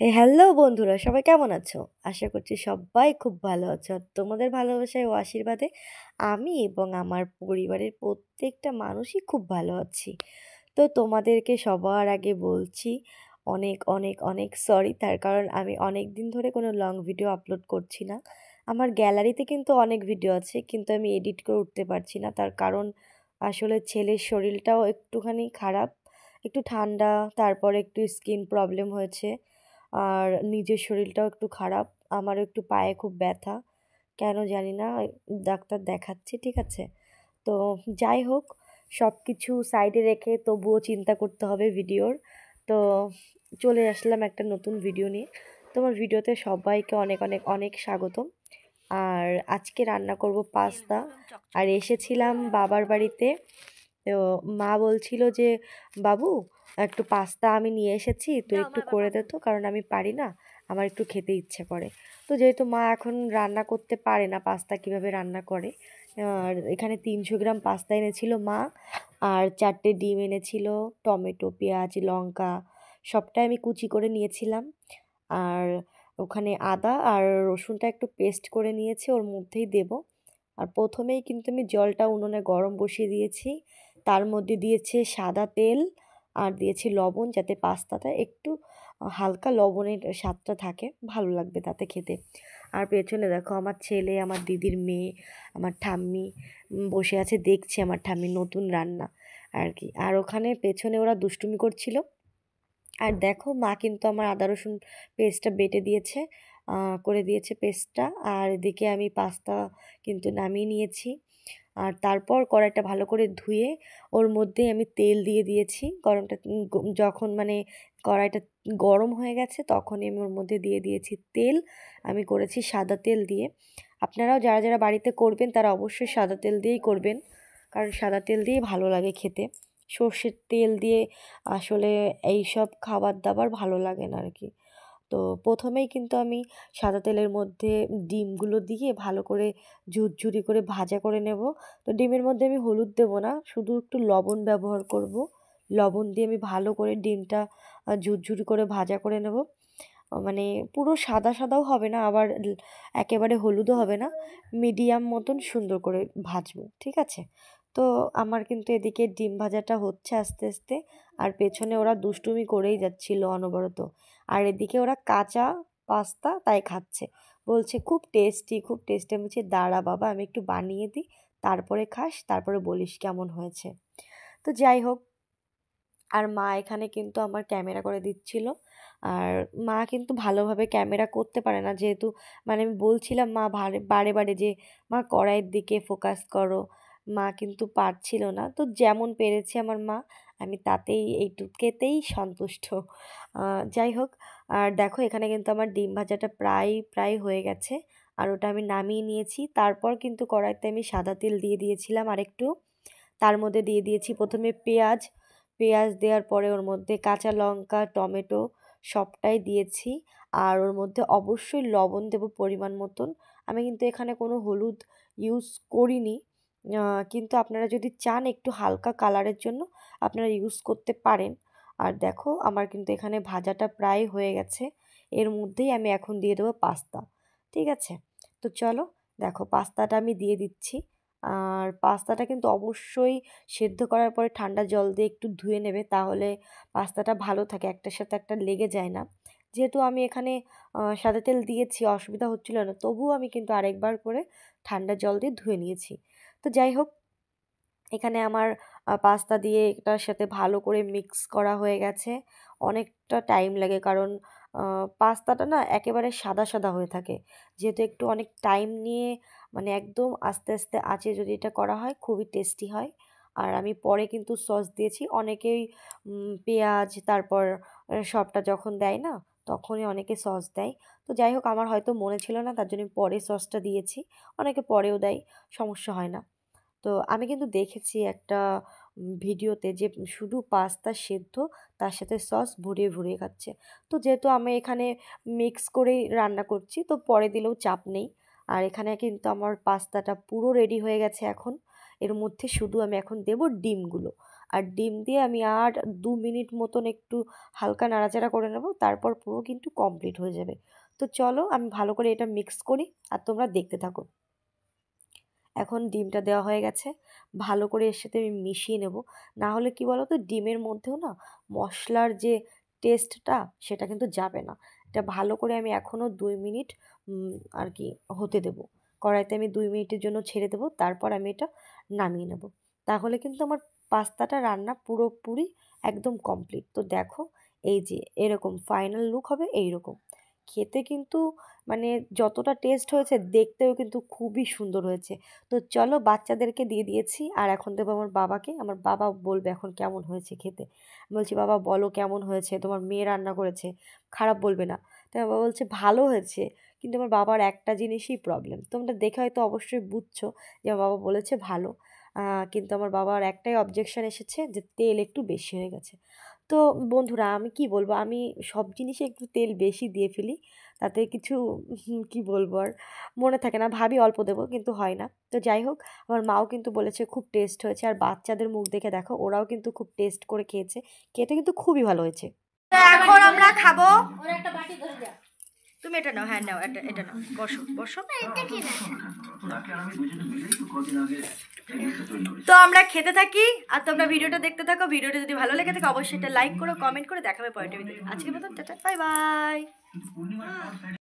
Hello বন্ধুরা, সবাই কেমন আছো? আশা করছি সবাই খুব ভালো আছো। আর তোমাদের ভালোবাসায় ও আশীর্বাদে আমি এবং আমার পরিবারের প্রত্যেকটা মানুষই খুব ভালো আছি। তো তোমাদেরকে সবার আগে বলছি অনেক অনেক অনেক সরি, তার কারণ আমি অনেক দিন ধরে কোনো লং ভিডিও আপলোড করছি না। আমার গ্যালারিতে কিন্তু অনেক ভিডিও আছে, কিন্তু আমি এডিট করে উঠতে পারছি না। তার কারণ আসলে ছেলের শরীরটাও একটুখানি খারাপ, একটু ঠান্ডা, তারপরে একটু স্কিন প্রবলেম হয়েছে। আর নিজের শরীরটাও একটু খারাপ, আমারও একটু পায়ে খুব ব্যথা, কেন জানি না। ডাক্তার দেখাচ্ছি, ঠিক আছে। তো যাই হোক, সব কিছু সাইডে রেখে তবুও চিন্তা করতে হবে ভিডিওর। তো চলে আসলাম একটা নতুন ভিডিও নিয়ে। তোমার ভিডিওতে সবাইকে অনেক অনেক অনেক স্বাগতম। আর আজকে রান্না করব পাস্তা। আর এসেছিলাম বাবার বাড়িতে। তো মা বলছিল যে, বাবু, একটু পাস্তা আমি নিয়ে এসেছি, তুই একটু করে দে তো, কারণ আমি পারি না, আমার একটু খেতে ইচ্ছে করে। তো যেহেতু মা এখন রান্না করতে পারে না, পাস্তা কিভাবে রান্না করে, আর এখানে 300 গ্রাম পাস্তা এনেছিল মা, আর 4টে ডিম এনেছিল, টমেটো, পেঁয়াজ, লঙ্কা সবটাই আমি কুচি করে নিয়েছিলাম। আর ওখানে আদা আর রসুনটা একটু পেস্ট করে নিয়েছি, ওর মধ্যেই দেব। আর প্রথমেই কিন্তু আমি জলটা উনুনে গরম বসিয়ে দিয়েছি, তার মধ্যে দিয়েছে সাদা তেল, আর দিয়েছি লবণ, যাতে পাস্তাটা একটু হালকা লবণের স্বাদটা থাকে, ভালো লাগবে তাতে খেতে। আর পেছনে দেখো আমার ছেলে, আমার দিদির মেয়ে, আমার ঠাম্মি বসে আছে, দেখছে আমার ঠাম্মি নতুন রান্না আর কি। আর ওখানে পেছনে ওরা দুষ্টুমি করছিল। আর দেখো মা কিন্তু আমার আদা রসুন পেস্টটা বেটে দিয়েছে, করে দিয়েছে পেস্টটা। আর এদিকে আমি পাস্তা কিন্তু নামিয়ে নিয়েছি। আর তারপর কড়াইটা ভালো করে ধুয়ে ওর মধ্যে আমি তেল দিয়ে দিয়েছি। গরমটা যখন মানে কড়াইটা গরম হয়ে গেছে, তখনই আমি ওর মধ্যে দিয়ে দিয়েছি তেল। আমি করেছি সাদা তেল দিয়ে। আপনারাও যারা যারা বাড়িতে করবেন তারা অবশ্যই সাদা তেল দিয়েই করবেন, কারণ সাদা তেল দিয়েই ভালো লাগে খেতে। সর্ষের তেল দিয়ে আসলে এই সব খাবার দাবার ভালো লাগে না আর কি। তো প্রথমেই কিন্তু আমি সাদা তেলের মধ্যে ডিমগুলো দিয়ে ভালো করে ঝুরঝুরি করে ভাজা করে নেব। তো ডিমের মধ্যে আমি হলুদ দেবো না, শুধু একটু লবণ ব্যবহার করব। লবণ দিয়ে আমি ভালো করে ডিমটা ঝুরঝুরি করে ভাজা করে নেব। মানে পুরো সাদা সাদাও হবে না, আবার একেবারে হলুদও হবে না, মিডিয়াম মতন সুন্দর করে ভাজবো, ঠিক আছে। তো আমার কিন্তু এদিকে ডিম ভাজাটা হচ্ছে আস্তে আস্তে, আর পেছনে ওরা দুষ্টুমি করেই যাচ্ছিল অনবরত। আর এদিকে ওরা কাঁচা পাস্তা তাই খাচ্ছে, বলছে খুব টেস্টি খুব টেস্টি। আমি বলছি দাঁড়া বাবা, আমি একটু বানিয়ে দিই, তারপরে খাস, তারপরে বলিস কেমন হয়েছে। তো যাই হোক, আর মা এখানে কিন্তু আমার ক্যামেরা করে দিচ্ছিল। আর মা কিন্তু ভালোভাবে ক্যামেরা করতে পারে না, যেহেতু মানে আমি বলছিলাম মা বারে বারে যে মা কড়াইয়ের দিকে ফোকাস করো, মা কিন্তু পারছিল না। তো যেমন পেরেছে আমার মা, আমি তাতেই এইটুকেতেই সন্তুষ্ট। যাই হোক, আর দেখো এখানে কিন্তু আমার ডিম ভাজাটা প্রায় প্রায় হয়ে গেছে, আর ওটা আমি নামিয়ে নিয়েছি। তারপর কিন্তু কড়াইতে আমি সাদা তেল দিয়ে দিয়েছিলাম আরেকটু। তার মধ্যে দিয়ে দিয়েছি প্রথমে পেঁয়াজ। পেঁয়াজ দেওয়ার পরে ওর মধ্যে কাঁচা লঙ্কা, টমেটো সবটাই দিয়েছি। আর ওর মধ্যে অবশ্যই লবণ দেবো পরিমাণ মতন। আমি কিন্তু এখানে কোনো হলুদ ইউজ করিনি, কিন্তু আপনারা যদি চান একটু হালকা কালারের জন্য আপনারা ইউজ করতে পারেন। আর দেখো আমার কিন্তু এখানে ভাজাটা প্রায় হয়ে গেছে, এর মধ্যেই আমি এখন দিয়ে দেবো পাস্তা, ঠিক আছে। তো চলো, দেখো পাস্তাটা আমি দিয়ে দিচ্ছি। আর পাস্তাটা কিন্তু অবশ্যই সেদ্ধ করার পরে ঠান্ডা জল দিয়ে একটু ধুয়ে নেবে, তাহলে পাস্তাটা ভালো থাকে, একটার সাথে একটা লেগে যায় না। যেহেতু আমি এখানে সাদা তেল দিয়েছি, অসুবিধা হচ্ছিল না, তবুও আমি কিন্তু আরেকবার করে ঠান্ডা জল দিয়ে ধুয়ে নিয়েছি। তো যাই হোক, এখানে আমার পাস্তা দিয়ে এটার সাথে ভালো করে মিক্স করা হয়ে গেছে। অনেকটা টাইম লাগে, কারণ পাস্তাটা না একেবারে সাদা সাদা হয়ে থাকে, যেহেতু একটু অনেক টাইম নিয়ে মানে একদম আস্তে আস্তে আঁচে যদি এটা করা হয় খুবই টেস্টি হয়। আর আমি পরে কিন্তু সস দিয়েছি, অনেকেই পেঁয়াজ তারপর সবটা যখন দেয় না, তখনই অনেকে সস দেয়। তো যাই হোক, আমার হয়তো মনে ছিল না, তার জন্য আমি পরে সসটা দিয়েছি। অনেকে পরেও দেয়, সমস্যা হয় না। তো আমি কিন্তু দেখেছি একটা ভিডিওতে যে শুধু পাস্তা সেদ্ধ, তার সাথে সস ভরিয়ে ভরিয়ে খাচ্ছে। তো যেহেতু আমি এখানে মিক্স করেই রান্না করছি, তো পরে দিলেও চাপ নেই। আর এখানে কিন্তু আমার পাস্তাটা পুরো রেডি হয়ে গেছে এখন। এর মধ্যে শুধু আমি এখন দেব ডিমগুলো। আর ডিম দিয়ে আমি আর 2 মিনিট মতন একটু হালকা নাড়াচাড়া করে নেব, তারপর পুরো কিন্তু কমপ্লিট হয়ে যাবে। তো চলো আমি ভালো করে এটা মিক্স করি আর তোমরা দেখতে থাকো। এখন ডিমটা দেওয়া হয়ে গেছে, ভালো করে এর সাথে আমি মিশিয়ে নেব। না হলে কি বলো তো, ডিমের মধ্যেও না মশলার যে টেস্টটা সেটা কিন্তু যাবে না। এটা ভালো করে আমি এখনও 2 মিনিট আর কি হতে দেব। কড়াইতে আমি 2 মিনিটের জন্য ছেড়ে দেবো, তারপর আমি এটা নামিয়ে নেব। তাহলে কিন্তু আমার পাস্তাটা রান্না পুরোপুরি একদম কমপ্লিট। তো দেখো, এই যে এরকম ফাইনাল লুক হবে এইরকম। খেতে কিন্তু মানে যতটা টেস্ট হয়েছে, দেখতেও কিন্তু খুবই সুন্দর হয়েছে। তো চলো, বাচ্চাদেরকে দিয়ে দিয়েছি আর এখন দেবো আমার বাবাকে। আমার বাবা বলবে এখন কেমন হয়েছে খেতে। বলছি, বাবা বলো কেমন হয়েছে, তোমার মেয়ে রান্না করেছে, খারাপ বলবে না। তাই বাবা বলছে ভালো হয়েছে, কিন্তু আমার বাবার একটা জিনিসই প্রবলেম, তোমরা দেখে হয়তো অবশ্যই বুঝছো যে আমার বাবা বলেছে ভালো, কিন্তু আমার বাবার একটাই অবজেকশন এসেছে যে তেল একটু বেশি হয়ে গেছে। তো বন্ধুরা, আমি কি বলবো, আমি সব জিনিসে একটু তেল বেশি দিয়ে ফেলি, তাতে কিছু কি বলবো আর, মনে থাকে না, ভাবি অল্প দেবো কিন্তু হয় না। তো যাই হোক, আমার মাও কিন্তু বলেছে খুব টেস্ট হয়েছে, আর বাচ্চাদের মুখ দেখে দেখো, ওরাও কিন্তু খুব টেস্ট করে খেয়েছে, খেতে কিন্তু খুবই ভালো হয়েছে। তো এখন আমরা খাবো। তুমি এটা নাও, হ্যাঁ নাও, এটা নাও, বসো বসো। তো আমরা খেতে থাকি আর তোমরা ভিডিওটা দেখতে থাকো। ভিডিওটা যদি ভালো লেগে থাকে অবশ্যই এটা লাইক করো, কমেন্ট করে দেখাবে পরের ভিডিওতে। আজকের মতন টাটা, বাই বাই।